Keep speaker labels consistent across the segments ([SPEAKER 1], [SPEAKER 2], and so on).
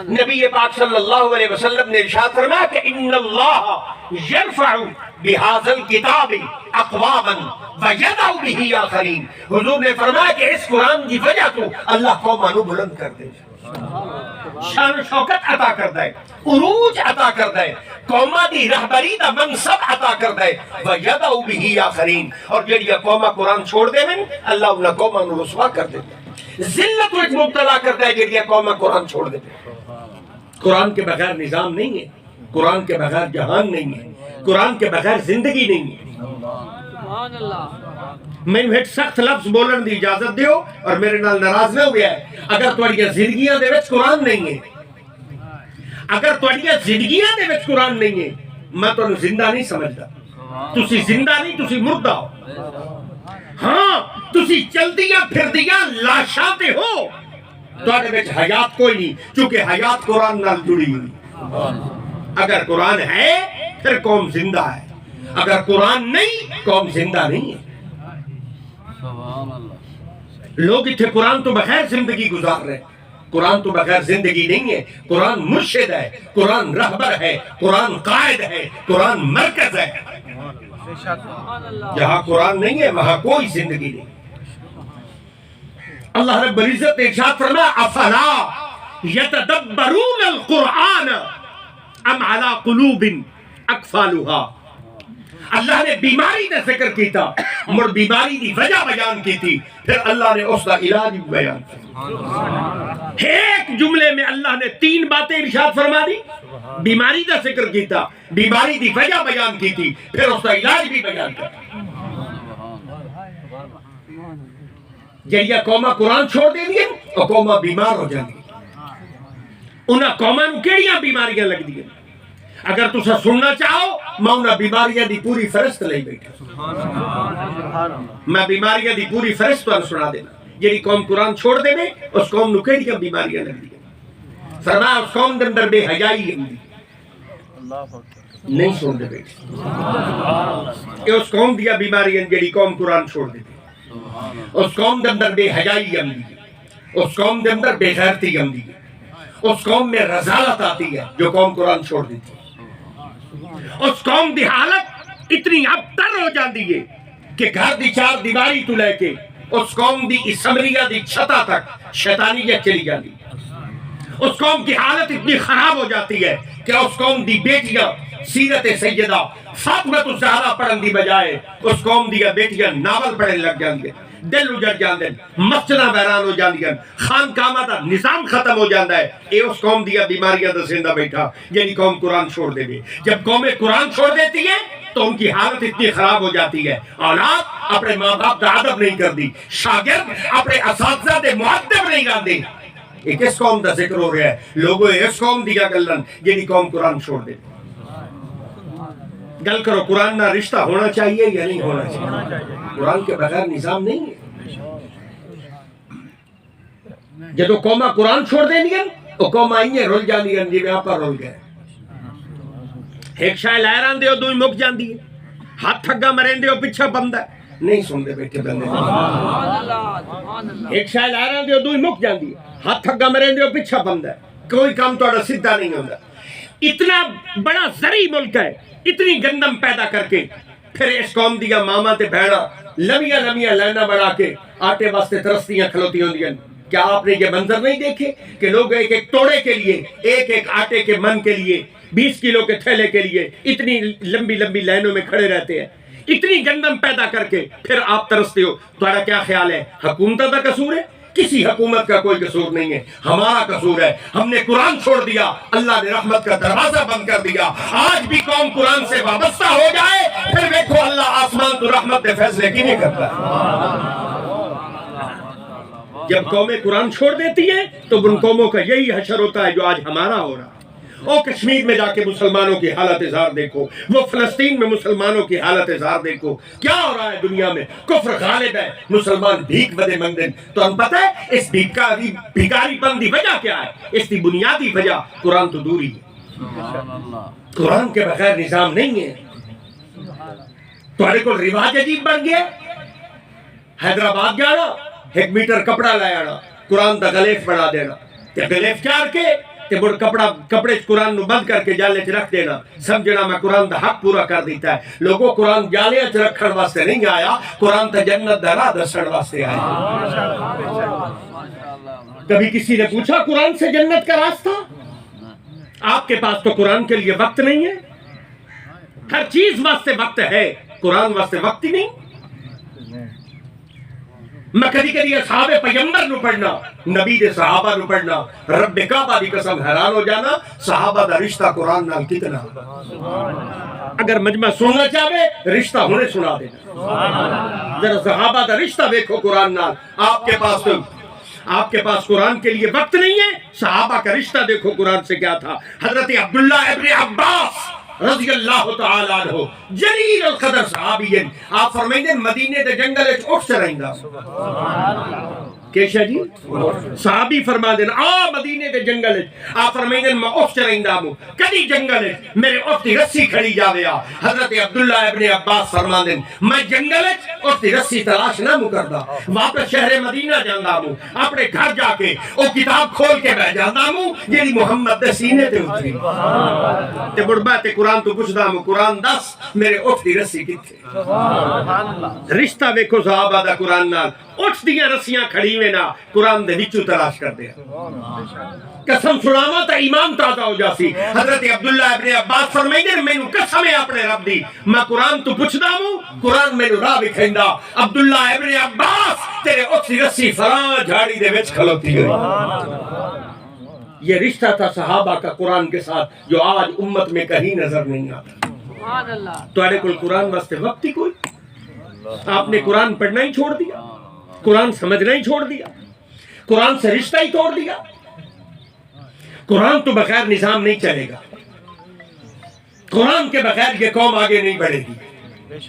[SPEAKER 1] نبی پاک صلی اللہ علیہ وسلم نے ارشاد فرمایا کہ ان اللہ یرفع بہذا الکتاب اقواما ویضع بہ آخرین. حضور نے فرمایا کہ اس قرآن کی وجہ تو اللہ قوماں نو بلند کر دے, شان و شوکت عطا کر دے, عروج عطا کر دے, قوماں دی رہبری دا منصب عطا کر دے, ویضع بہ آخرین. اور جڑیاں قوماں قرآن چھوڑ دے من اللہ انہاں قوماں نو رسوا کر دے, ذلت وچ مبتلا کر دے جڑیاں قوماں قرآن چھوڑ دے. قرآن کے بغیر نظام نہیں ہے, قرآن کے بغیر جہان نہیں ہے, قرآن کے بغیر زندگی نہیں ہے. میں ایک سخت لفظ بولن دی اجازت دیو اور میرے نال ناراض نہ ہویا ہے. اگر تواڈیاں زندگیاں دے وچ قرآن نہیں ہے, اگر تواڈیاں زندگیاں دے وچ قرآن نہیں ہے, میں تانوں زندہ نہیں سمجھدا. تسی زندہ نہیں, تسی مردہ ہو. ہاں تسی چلدیاں پھردیاں لاشاں تے ہو, تواڈے وچ حیات کوئی نہیں, چونکہ حیات قرآن نال جڑی ہوئی. اگر قرآن ہے پھر قوم زندہ ہے, اگر قرآن نہیں قوم زندہ نہیں ہے. لوگ اتنے قرآن تو بغیر زندگی گزار رہے ہیں. قرآن تو بغیر زندگی نہیں ہے. قرآن مرشد ہے, قرآن رہبر ہے, قرآن قائد ہے, قرآن مرکز ہے. جہاں قرآن نہیں ہے وہاں کوئی زندگی نہیں. اللہ رب العزت نے ارشاد فرمایا افلا یتدبرون القرآن ام علی قلوب اقفالها. اللہ نے بیماری کا ذکر کیتا, مر بیماری دی وجہ بیان کی تھی, پھر اللہ نے اس کا علاج بیان کیا. ایک جملے میں اللہ نے 3 باتیں ارشاد فرما دی. بیماری کا ذکر کیتا, بیماری دی وجہ بیان کی تھی, پھر اس کا علاج بھی بیان کیا. جہاں قوماں قرآن چھوڑ دیں گے اور قوماں بیمار ہو جائیں گی. انہاں قوماں نوں کیڑیاں بیماریاں لگ دی. اگر تسا سننا چاہو میں انہاں بیماریاں دی پوری فہرست لے بیٹھا. میں بیماریاں دی پوری فہرست تانوں سنا دینا. جیڑی قوم قرآن چھوڑ دے میں اس قوم نوں کیڑیاں بیماریاں لگ دی. فرمایا اس قوم دے اندر بے حیائی ہوندی. نہیں سن دے بیٹھے, کہ اس قوم دیا بیماریاں جیڑی قوم قرآن چھوڑ دے. اس قوم دے اندر بے حیائی آندی ہے, اس قوم دے اندر بے غیرتی آندی ہے, اس قوم میں رذالت آتی ہے جو قوم قرآن چھوڑ دیتی. اس قوم دی حالت اتنی ابتر ہو جاندی ہے کہ گھر دی 4 دیواری تو لے کے اس قوم دی اسمبلیاں دی چھتا تک شیطانیت چلی جاندی. اس قوم کی حالت اتنی خراب ہو جاتی ہے کہ اس قوم دی بیٹیاں سیرت سیدہ فاطمہ الزہرا پڑھن دی بجائے اس قوم دی بیٹیاں ناول پڑھن لگ جاندی. دل اجڑ جاندے, مسجداں ویران ہو جاندیاں, خانقاہاں دا نظام ختم ہو جاندا ہے. اے اس قوم دیا بیماریاں دسیندا بیٹھا یعنی قوم قرآن چھوڑ دے گی. جب قومیں قرآن چھوڑ دیتی ہے تو ان کی حالت اتنی خراب ہو جاتی ہے. اولاد اپنے ماں باپ کا ادب نہیں کرتی, شاگرد اپنے اساتذہ دے مؤدب نہیں کرتے. یہ کس قوم دا ذکر ہو رہا ہے؟ لوگوں اس قوم دیا گلن جنہی قوم قرآن چھوڑ دے. گل کرو قرآن نہ رشتہ ہونا چاہیے یا نہیں ہونا چاہیے؟ قرآن کے بغیر نظام نہیں ہے. جدو قومہ قرآن چھوڑ دیں گے تو قومہ آئیں رول جاندی ہیں جی میں آپ پر رول گئے. ایک شاہ لہران دے ہو دوئی مک جاندی ہے, ہاتھ تھگا مرین دے ہو پچھا بندہ نہیں سن دے بیٹھے بندے. ایک شاہ لہران دے ہو دوئی مک جاندی ہے, ہاتھ تھگا مرین دے ہو پچھا بندہ, کوئی کام توڑا سدھا نہیں ہوتا. اتنا بڑا زرعی ملک ہے, اتنی گندم پیدا کر کے پھر اس قوم دیا ماما تے بہنا لمیاں لمیاں لائنہ بڑھا کے آٹے واسطے ترستیاں کھلوتی ہوں دیا. کیا آپ نے یہ منظر نہیں دیکھے کہ لوگ ایک ایک توڑے کے لیے, ایک ایک آٹے کے من کے لیے, 20 کلو کے تھیلے کے لیے اتنی لمبی لمبی لائنوں میں کھڑے رہتے ہیں. اتنی گندم پیدا کر کے پھر آپ ترستے ہو. تمہارا کیا خیال ہے حکومت کا قصور ہے؟ کسی حکومت کا کوئی قصور نہیں ہے, ہمارا قصور ہے. ہم نے قرآن چھوڑ دیا, اللہ نے رحمت کا دروازہ بند کر دیا. آج بھی قوم قرآن سے وابستہ ہو جائے پھر دیکھو اللہ آسمان تو رحمت کے فیصلے کی نہیں کرتا. جب قومیں قرآن چھوڑ دیتی ہیں تو ان قوموں کا یہی حشر ہوتا ہے جو آج ہمارا ہو رہا. او کشمیر میں جا کے مسلمانوں کی حالت اظہار دیکھو, وہ فلسطین میں مسلمانوں کی حالت اظہار دیکھو, کیا ہو رہا ہے دنیا میں. کفر غالب ہے, مسلمان بھیک بدے منگدن. تو ہم پتہ ہے اس بھیکاری پن دی وجہ کیا ہے؟ اس کی بنیادی وجہ قرآن تو دوری ہے. قرآن کے بغیر نظام نہیں ہے. تمہارے کو رواج عجیب بن گیا. حیدرآباد جانا, 1 میٹر کپڑا لے آنا, قرآن دا غلیف بنا دینا, تے غلیف چار کے تے مڑ کپڑے قرآن نو بند کر کے جالے چ رکھ دینا، سمجھنا میں قرآن دا حق پورا کر دیتا ہے۔ لوگوں قرآن جالے چ رکھن واسطے نہیں آیا، قرآن تے جنت دا راہ دسن واسطے آیا۔ کبھی کسی نے پوچھا قرآن سے جنت کا راستہ؟ آپ کے پاس تو قرآن کے لیے وقت نہیں ہے، ہر چیز واسطے وقت ہے، قرآن واسطے وقت ہی نہیں۔ میں کدی اصحاب پیغمبر نو پڑھنا، نبی دے صحابہ نو پڑھنا، رب کعبہ دی قسم حیران ہو جانا صحابہ دا رشتہ قرآن نال کتنا۔ اگر مجمع سننا چاہے رشتہ ہونے سنا دینا، ذرا صحابہ دا رشتہ دیکھو قرآن نال۔ آپ کے پاس قرآن کے لیے وقت نہیں ہے، صحابہ کا رشتہ دیکھو قرآن سے کیا تھا۔ حضرت عبداللہ ابن عباس رضی اللہ تعالیٰ عنہ جلیل القدر صحابی، آپ فرمائیں مدینے دے جنگل وچ اٹھ چرائندا کیشا جی صحابی فرما دینا آ مدینے دے جنگل وچ، آپ فرمائیں میں اٹھ چرائندا ہوں، کدی جنگل وچ میرے اٹھ دی رسی کھڑی جاوے آ۔ حضرت عبداللہ ابن عباس فرما دین میں جنگل وچ اٹھ دی رسی تلاش نہ کردا، واپس شہر مدینہ جاندا ہوں، اپنے گھر جا کے او کتاب کھول کے بیٹھ جاندا ہوں جیڑی محمد دے سینے تے اتری تے بڑبا تے قرآن تو پوچھدا ہوں قرآن دس میرے اٹھ دی رسی کتھے۔ رشتہ ویکھو صحابہ دا قرآن نال، اٹھ دیاں رسیاں کھڑی میں نا قرآن دے وچوں تلاش کر دیا۔ قسم سناواں تے ایمان تازہ ہو جاسی۔ حضرت عبداللہ ابن عباس فرمائیں مینوں قسم ہے اپنے رب دی، میں قرآن تو پوچھدا ہوں قرآن مینوں راہ وکھیندا۔ عبداللہ ابن عباس تیرے اٹھ دی رسی فلاں جھاڑی دے وچ کھلوتی گئی۔ یہ رشتہ تھا صحابہ کا قرآن کے ساتھ جو آج امت میں کہیں نظر نہیں آتا۔ تواڈے کول قرآن واسطے وقت ہی کوئی، آپ نے قرآن پڑھنا ہی چھوڑ دیا، قرآن سمجھنا ہی چھوڑ دیا، قرآن سے رشتہ ہی توڑ دیا۔ قرآن تو بغیر نظام نہیں چلے گا، قرآن کے بغیر یہ قوم آگے نہیں بڑھے گی۔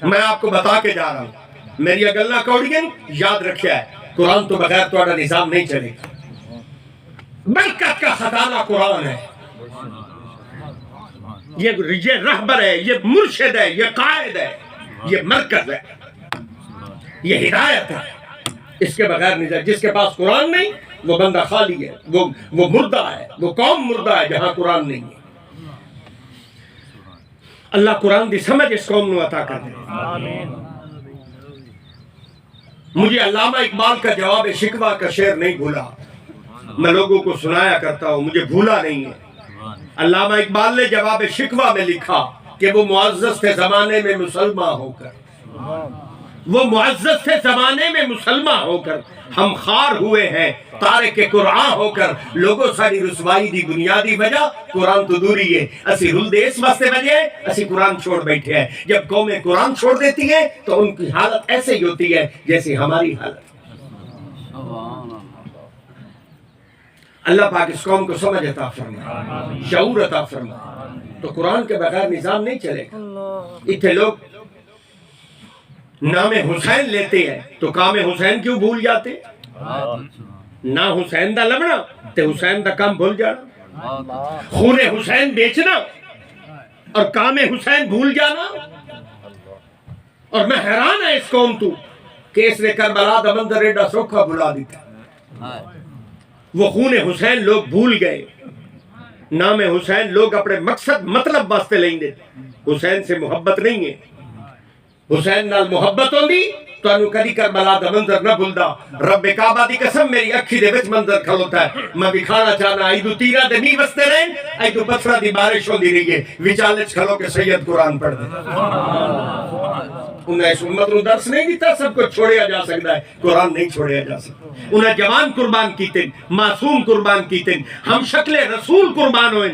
[SPEAKER 1] میں آپ کو بتا کے جا رہا ہوں، میری گلاں کوڑیاں یاد رکھیا ہے، قرآن تو بغیر تہاڈا نظام نہیں چلے گا۔ برکت کا خزانہ قرآن ہے، یہ رہبر ہے، یہ مرشد ہے، یہ قائد ہے، یہ مرکز ہے، یہ ہدایت ہے۔ اس کے بغیر نہیں، جس کے پاس قرآن نہیں وہ بندہ خالی ہے، وہ مردہ ہے، وہ قوم مردہ ہے جہاں قرآن نہیں ہے۔ اللہ قرآن دی سمجھ اس قوم نو عطا کر دے۔ مجھے علامہ اقبال کا جواب شکوہ کا شعر نہیں بھولا، میں لوگوں کو سنایا کرتا ہوں، مجھے بھولا نہیں ہے۔ علامہ اقبال نے جواب شکوہ میں لکھا کہ وہ معزز تھے زمانے میں مسلمان ہو کر، وہ معزز تھے زمانے میں مسلمان ہو کر، ہم خار ہوئے ہیں تارک قرآن ہو کر۔ لوگوں ساری رسوائی دی بنیادی وجہ قرآن تو دوری ہے، اسی رل دے اس واسطے وجہ ہے اسی قرآن چھوڑ بیٹھے ہیں۔ جب قومیں قرآن چھوڑ دیتی ہیں تو ان کی حالت ایسے ہی ہوتی ہے جیسے ہماری حالت۔ اللہ پاک اس قوم کو سمجھ عطا فرمائے، شعور عطا فرمائے۔ تو قرآن کے بغیر نظام نہیں چلے گا۔ اتنے لوگ نام حسین لیتے ہیں تو کام حسین کیوں بھول جاتے؟ نہ حسین دا لبنا تے حسین دا کام بھول جانا، خون حسین بیچنا اور کام حسین بھول جانا۔ اور میں حیران ہے اس قوم تو کہ اس نے کربلا دا منظر ایڈا سوکھا بھلا دیتا۔ وہ خون حسین لوگ بھول گئے، نام حسین لوگ اپنے مقصد مطلب واسطے لیں گے، حسین سے محبت نہیں ہے۔ حسین نال محبت ہوندی تو انو کدی کربلا دا منظر نہ بھولدا۔ رب کعبہ دی قسم میری اکھی دے وچ منظر کھلوتا ہے، میں دکھانا چاہنا ایدو تیرہ دے نہیں وستے رہن، ایدو پتھرہ دی بارش ہوندی رہی ہے، وچالچ کھلو کے سید قرآن پڑھ دے۔ انہیں اس امت نو درس نہیں دیتا سب کو چھوڑیا جا سکتا ہے، قرآن نہیں چھوڑیا جا سکتا۔ انہیں جوان قربان کیتے، معصوم قربان کیتے، ہم شکل رسول قربان ہوئے۔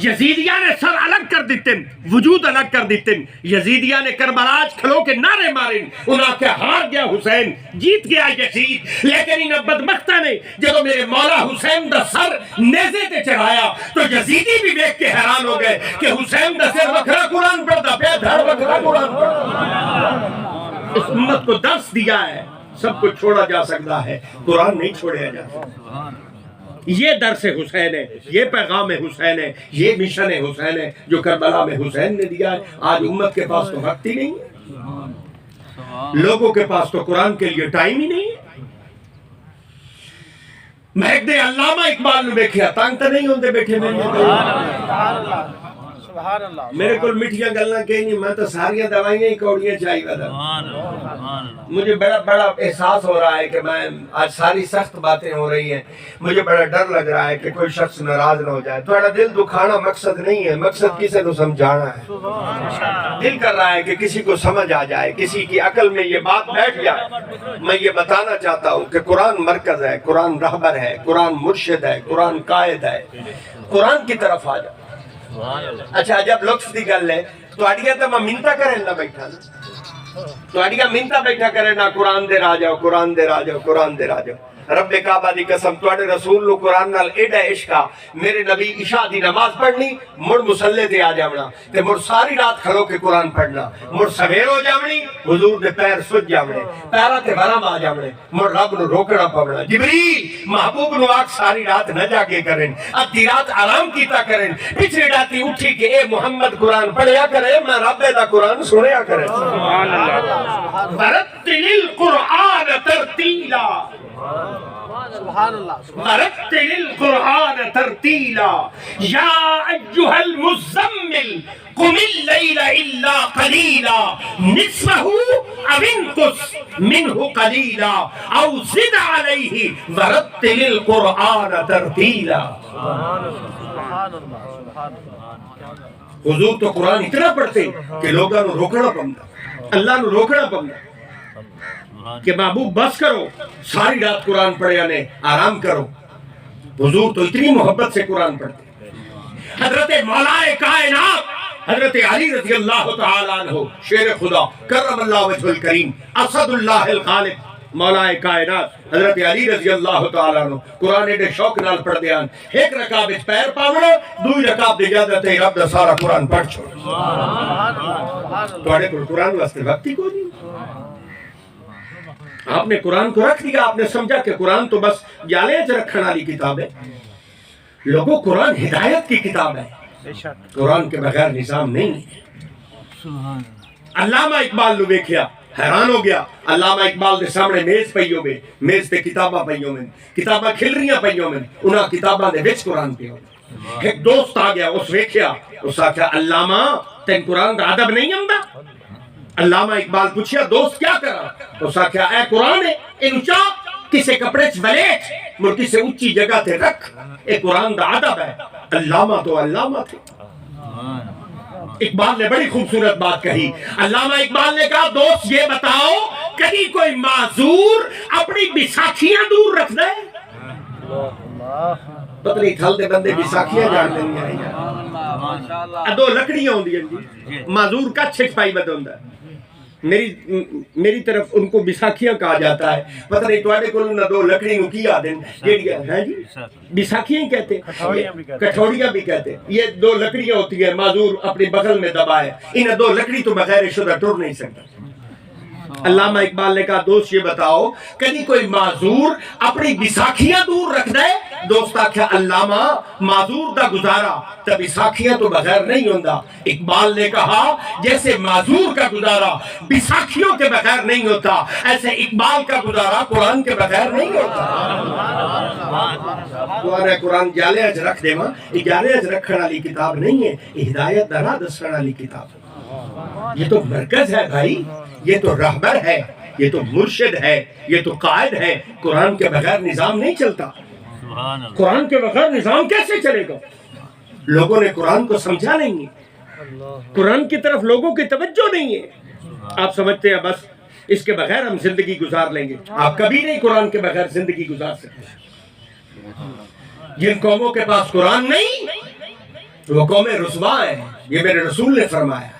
[SPEAKER 1] یزیدیہ نے سر الگ کر دیتے، وجود الگ کر دیتے۔ یزیدیہ نے کربلاج کھلو کے نعرے مارے، انہاں کہ ہار گیا حسین، جیت گیا یزید۔ لیکن ان بدبختہ نے جب میرے مولا حسین دا سر نیزے تے چڑھایا تو یزیدی بھی دیکھ کے حیران ہو گئے کہ حسین دا سر وکھرا قرآن پڑھتا پیا، دھڑ وکھرا قرآن پڑھتا۔ اس امت کو درس دیا ہے سب کچھ چھوڑا جا سکتا ہے، قرآن نہیں چھوڑیا جا سکتا۔ یہ درس حسین ہے، یہ پیغام حسین ہے، یہ مشن حسین ہے جو کربلا میں حسین نے دیا ہے۔ آج امت کے پاس تو وقت ہی نہیں ہے، لوگوں کے پاس تو قرآن کے لیے ٹائم ہی نہیں ہے۔ میں ایک دے علامہ اقبال نو دیکھیا تنگ تے نہیں ہوندے بیٹھے میرے کو میٹھیاں گلاں کہیں نہیں، میں تو ساری دوائیاں ہی کوڑیاں چاہیے تھا. مجھے بڑا احساس ہو رہا ہے کہ میں آج ساری سخت باتیں ہو رہی ہیں، مجھے بڑا ڈر لگ رہا ہے کہ کوئی شخص ناراض نہ ہو جائے. تھوڑا دل دکھانا مقصد نہیں ہے، مقصد کسی کو سمجھانا ہے. دل کر رہا ہے کہ کسی کو سمجھ آ جائے، کسی کی عقل میں یہ بات بیٹھ جائے. میں یہ بتانا چاہتا ہوں کہ قرآن مرکز ہے، قرآن رہبر ہے، قرآن مرشد ہے، قرآن قائد ہے. قرآن کی طرف آ جائے. اچھا جب لطف دی گل ہے تو اڑیا تو میں منتا کریں نہ بیٹھا نا، تو اڑیا منتا بیٹھا کرے نہ قرآن دے راہ جاؤ، قرآن دے راہ جاؤ، قرآن دے راہ جاؤ. رب کعبہ دی قسم تواڈے رسول نو قرآن نال ایڈا عشق آ، میرے نبی عشاء دی نماز پڑھنی، مڑ مصلے تے آ جاونا تے مڑ ساری رات کھڑو کے قرآن پڑھنا، مڑ سویر ہو جاونی، حضور دے پیر سج جاونے، پیراں تے ورم آ جاونے، مڑ رب نو روکنا پونا. جبریل محبوب نو آکھ ساری رات نہ جاگے کرن، ادھی رات آرام کیتا کرن، پچھلی راتی اٹھی کہ اے محمد قرآن پڑھیا کرے، میں رب دا قرآن سنیا کرے. سبحان اللہ. ورتل القرآن ترتیلا، ورتل القرآن ترتیلا یا ایہا المزمل قم اللیل الا قلیلا نصفہ او انقص منہ قلیلا او زد علیہ ورتل القرآن ترتیلا. حضور تو قرآن اتنا پڑھتے کہ لوگاں نو روکنا پڑتا، اللہ نو روکنا پڑتا کہ محبوب بس کرو، ساری رات قرآن پڑھیا نے، آرام کرو. حضور تو اتنی محبت سے قرآن پڑھتے. حضرت مولا کائنات حضرت علی رضی اللہ تعالیٰ عنہ شیر خدا کرم اللہ وجہ الکریم اسد اللہ الخالق مولا کائنات حضرت علی رضی اللہ تعالیٰ عنہ قرآن ایڈے شوق نال پڑھ دیان. ایک رکعت وچ پیر پاونا، دوئی رکعت دی اجازت ہے رب دا سارا قرآن پڑھ چھوڑ. تواڈے کول قرآن واسطے وقت ہی کوئی نہیں. آپ نے قرآن کو رکھ دیا، آپ نے سمجھا کہ قرآن تو بس جالے چ رکھنے والی کتاب ہے. لوگوں قرآن ہدایت کی کتاب ہے، قرآن کے بغیر نظام نہیں ہے. علامہ اقبال نو دیکھیا حیران ہو گیا. علامہ اقبال دے سامنے میز پئی ہوے، میز تے کتاباں پئی ہوے، کتاباں کھل رہیاں پئی ہوے، انہاں کتاباں دے وچ قرآن پیا. ایک دوست آ گیا، اس ویکھیا، اس آکھیا علامہ تین قرآن دا ادب نہیں آندا؟ علامہ اقبال پوچھیا دوست کیا کرا؟ اس آکھیا اے قرآن ہے، اینو چاہ کسے کپڑے چ ولیٹ مر کسے اونچی جگہ تے رکھ، اے قرآن دا ادب ہے. علامہ تو علامہ تھے. اقبال نے بڑی خوبصورت بات کہی. علامہ اقبال نے کہا دوست یہ بتاؤ کبھی کوئی معذور اپنی بیساکھیاں دور رکھ دے؟ پتہ نہیں تھل دے بندے بیساکھیاں جان دیں گے. دو لکڑیاں ہوندی ہیں جی، معذور کا چھک پائی بد ہوندا ہے. میری طرف ان کو بیساکھیاں کہا جاتا ہے. پتہ نہیں تواڈے کول نہ دو لکڑی نو کی آدن جیڑی ہے جی بیساکھیاں کہتے ہیں، کٹھوڑیاں بھی کہتے ہیں. یہ دو لکڑیاں ہوتی ہیں، معذور اپنی بغل میں دبائے، ان دو لکڑی تو بغیر شدہ ٹر نہیں سکتا. علامہ اقبال نے کہا دوست یہ بتاؤ کبھی کوئی معذور اپنی بیساکھیاں دور رکھ دے؟ دوست آکھیا علامہ معذور دا گزارا تو بیساکھیاں تو بغیر نہیں ہوندا. اقبال نے کہا جیسے معذور کا گزارا بیساکھیوں کے بغیر نہیں ہوتا، ایسے اقبال کا گزارا قرآن کے بغیر نہیں ہوتا. قرآن جالے اچ رکھ دے ماں، یہ جالے اچ رکھنے والی کتاب نہیں ہے، یہ ہدایت دا راہ دسنے والی کتاب ہے. یہ تو مرکز ہے بھائی، یہ تو رہبر ہے، یہ تو مرشد ہے، یہ تو قائد ہے. قرآن کے بغیر نظام نہیں چلتا. قرآن کے بغیر نظام کیسے چلے گا؟ لوگوں نے قرآن کو سمجھا نہیں ہے، قرآن کی طرف لوگوں کی توجہ نہیں ہے. آپ سمجھتے ہیں بس اس کے بغیر ہم زندگی گزار لیں گے. آپ کبھی نہیں قرآن کے بغیر زندگی گزار سکتے. جن قوموں کے پاس قرآن نہیں وہ قومیں رسوا ہیں، یہ میرے رسول نے فرمایا.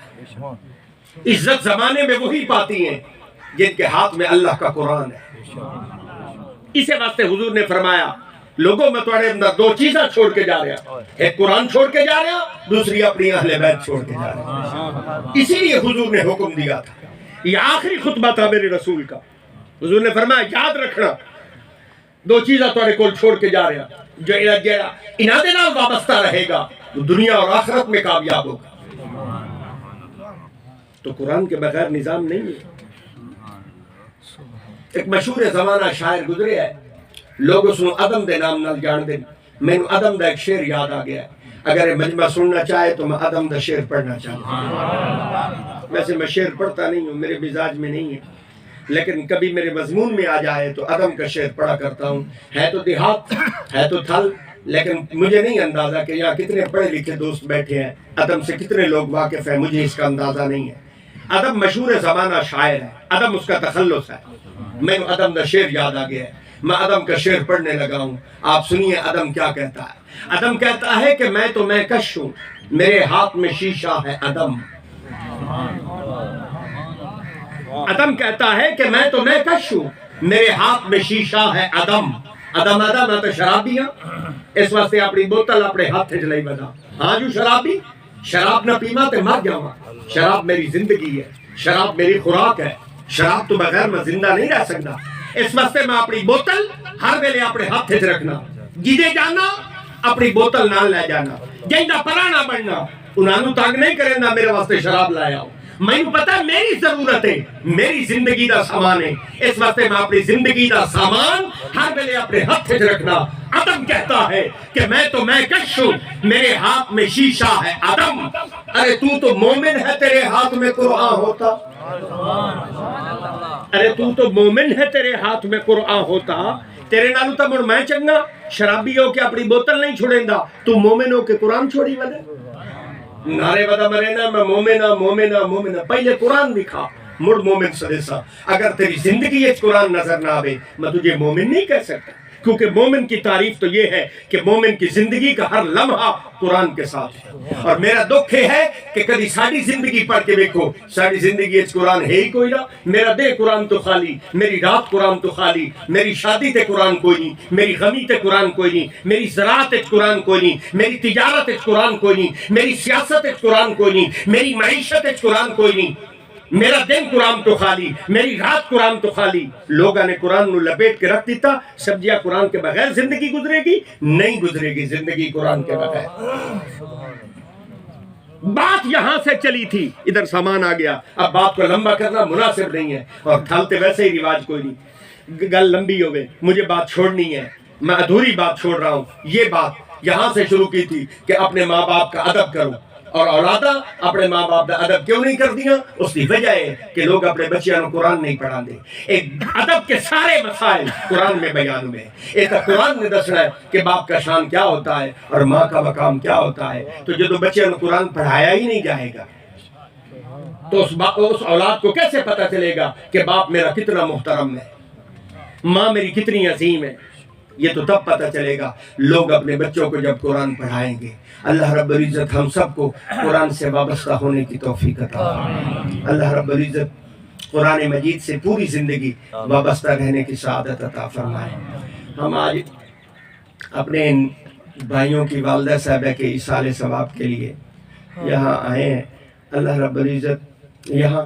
[SPEAKER 1] عزت زمانے میں وہی پاتی ہیں جن کے ہاتھ میں اللہ کا قرآن ہے. اسی واسطے حضور نے فرمایا لوگوں میں تمہارے اندر دو چیزیں چھوڑ کے جا رہا، ایک قرآن چھوڑ کے جا رہا، دوسری اپنی اہل بیت چھوڑ کے جا رہا. اسی لیے حضور نے حکم دیا تھا. یہ آخری خطبہ تھا میرے رسول کا. حضور نے فرمایا یاد رکھنا دو چیزیں تمہارے کول چھوڑ کے جا رہا، جو انہاں دے نال وابستہ رہے گا وہ دنیا اور آخرت میں کامیاب ہوگا. تو قرآن کے بغیر نظام نہیں ہے. ایک مشہور زمانہ شاعر گزرے ہے لوگ اس نو ادم دے نام نال جان دے. مینوں ادم دا ایک شعر یاد آ گیا. اگر یہ مجمع سننا چاہے تو میں ادم دا شعر پڑھنا چاہتا ہوں. ویسے میں شعر پڑھتا نہیں ہوں, میرے مزاج میں نہیں ہے, لیکن کبھی میرے مضمون میں آ جائے تو ادم کا شعر پڑھا کرتا ہوں. ہے تو دیہات, ہے تو تھل, لیکن مجھے نہیں اندازہ کہ یہاں کتنے پڑھے لکھے دوست بیٹھے ہیں, ادم سے کتنے لوگ واقف ہیں, مجھے اس کا اندازہ نہیں ہے. ادم مشہور زمانہ شاعر ہے, ادم اس کا تخلص ہے. میں ادم دا شعر یاد آ گیا ہے, میں ادم کا شعر پڑھنے لگا ہوں. آپ سنیے ادم کیا کہتا ہے. ادم کہتا ہے کہ میں تو میں کش ہوں, میرے ہاتھ میں شیشہ ہے ادم. ادم کہتا ہے کہ میں تو میں کش ہوں, میرے ہاتھ میں شیشہ ہے ادم. ادم ادم میں تو شرابی ہاں, اس واسطے اپنی بوتل اپنے ہاتھ چ لئی بدا. ہاں جو شرابی, شراب نہ پیما تے مر جاواں. شراب میری زندگی ہے, شراب میری خوراک ہے, شراب تو بغیر میں زندہ نہیں رہ سکتا. اس واسطے میں اپنی بوتل ہر ویلے اپنے ہاتھ چ رکھنا. جدے جانا اپنی بوتل نال لے جانا, جہاں پرانا بننا انہوں تنگ نہیں کرنا میرے واسطے شراب لایا ہو. میں پتا میری ضرورت ہے, میری زندگی دا سامان ہے, اس واسطے میں اپنی زندگی دا سامان ہر ویلے اپنے ہاتھ سے رکھنا. ادم کہتا ہے کہ میں تو میں کش ہوں, میرے ہاتھ میں شیشہ ہے ادم. ارے تو مومن ہے, تیرے ہاتھ میں قرآن ہوتا. ارے تو مومن ہے, تیرے ہاتھ میں قرآن ہوتا. تیرے نالو تا مڑ میں چنگا, شرابی ہو کے اپنی بوتل نہیں چھوڑیں دا, تو مومن ہو کے قرآن چھوڑی ودے. نعرے ودا مرے نا میں مومنہ مومنہ مومنہ, پہلے قرآن دکھا مڑ مومن سدیسا. اگر تیری زندگی اس قرآن نظر نہ آوے میں تجھے مومن نہیں کہہ سکتا, کیونکہ مومن کی تعریف تو یہ ہے کہ مومن کی زندگی کا ہر لمحہ قرآن کے ساتھ ہے. اور میرا دکھ ہے کہ کبھی ساری زندگی پڑھ کے دیکھو, ساری زندگی اس قرآن ہے ہی کوئی نہ. میرا دے قرآن تو خالی, میری رات قرآن تو خالی, میری شادی تے قرآن کوئی نہیں, میری غمی تے قرآن کوئی نہیں, میری زراعت تے قرآن کوئی نہیں, میری تجارت تے قرآن کوئی نہیں, میری سیاست تے قرآن کوئی نہیں, میری معیشت تے قرآن کوئی نہیں. میرا دن قرآن تو خالی, میری رات قرآن تو خالی. لوگوں نے قرآن نو لپیٹ کے رکھ دیتا. سبزیاں قرآن کے بغیر زندگی گزرے گی نہیں گزرے گی زندگی قرآن کے بغیر. بات یہاں سے چلی تھی, ادھر سامان آ گیا. اب بات کو لمبا کرنا مناسب نہیں ہے, اور تھلتے ویسے ہی رواج کوئی نہیں. گل لمبی ہوئے, مجھے بات چھوڑنی ہے, میں ادھوری بات چھوڑ رہا ہوں. یہ بات یہاں سے شروع کی تھی کہ اپنے ماں باپ کا ادب کرو, اور اولادا اپنے ماں باپ کا ادب کیوں نہیں کر دیا؟ اس کی وجہ ہے کہ لوگ اپنے بچیاں کو قرآن نہیں پڑھا دے. ایک ادب کے سارے مسائل قرآن میں بیان ہوئے. ایک قرآن نے دسنا ہے کہ باپ کا شان کیا ہوتا ہے اور ماں کا مقام کیا ہوتا ہے. تو جب بچیاں کو قرآن پڑھایا ہی نہیں جائے گا تو اس اولاد کو کیسے پتہ چلے گا کہ باپ میرا کتنا محترم ہے, ماں میری کتنی عظیم ہے؟ یہ تو تب پتہ چلے گا لوگ اپنے بچوں کو جب قرآن پڑھائیں گے. اللہ رب العزت ہم سب کو قرآن سے وابستہ ہونے کی توفیق عطا فرمائے. اللہ رب العزت قرآن مجید سے پوری زندگی وابستہ رہنے کی سعادت عطا فرمائے. ہم آج اپنے ان بھائیوں کی والدہ صاحبہ کے ایصال ثواب کے لیے یہاں آئے ہیں. اللہ رب العزت یہاں